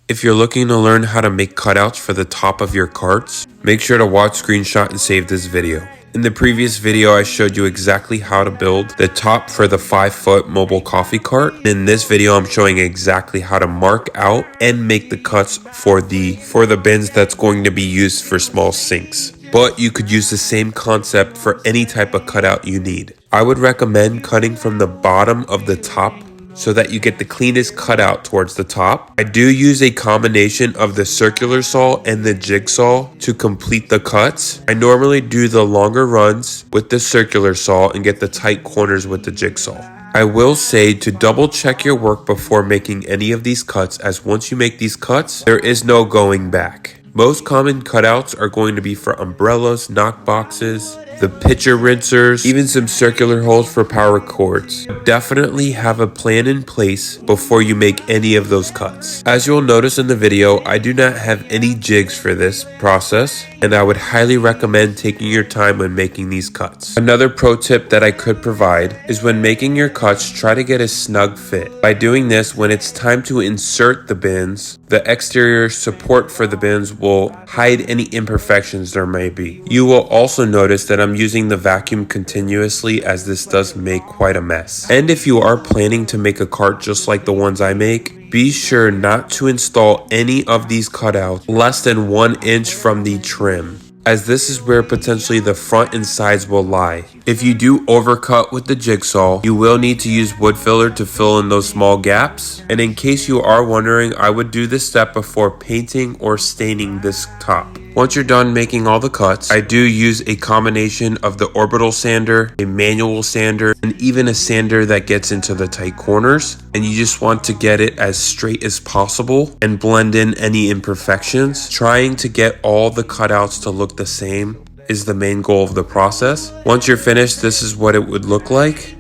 If you're looking to learn how to make cutouts for the top of your carts, make sure to watch, screenshot, and save this video. In the previous video, I showed you exactly how to build the top for the 5-foot mobile coffee cart. In this video, I'm showing exactly how to mark out and make the cuts for the bins that's going to be used for small sinks. But you could use the same concept for any type of cutout you need. I would recommend cutting from the bottom of the top so that you get the cleanest cutout towards the top. I do use a combination of the circular saw and the jigsaw to complete the cuts. I normally do the longer runs with the circular saw and get the tight corners with the jigsaw. I will say to double check your work before making any of these cuts, as once you make these cuts, there is no going back. Most common cutouts are going to be for umbrellas, knock boxes, the pitcher rinsers, even some circular holes for power cords. Definitely have a plan in place before you make any of those cuts. As you'll notice in the video, I do not have any jigs for this process, and I would highly recommend taking your time when making these cuts. Another pro tip that I could provide is when making your cuts, try to get a snug fit. By doing this, when it's time to insert the bins, the exterior support for the bins will hide any imperfections there may be. You will also notice that I'm using the vacuum continuously, as this does make quite a mess. And if you are planning to make a cart just like the ones I make, be sure not to install any of these cutouts less than 1 inch from the trim, as this is where potentially the front and sides will lie. If you do overcut with the jigsaw, you will need to use wood filler to fill in those small gaps. And in case you are wondering, I would do this step before painting or staining this top. Once you're done making all the cuts, I do use a combination of the orbital sander, a manual sander, and even a sander that gets into the tight corners. And you just want to get it as straight as possible and blend in any imperfections. Trying to get all the cutouts to look the same is the main goal of the process. Once you're finished, this is what it would look like.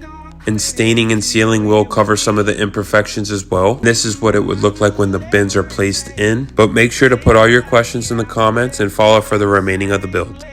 And staining and sealing will cover some of the imperfections as well. This is what it would look like when the bins are placed in. But make sure to put all your questions in the comments and follow for the remaining of the build.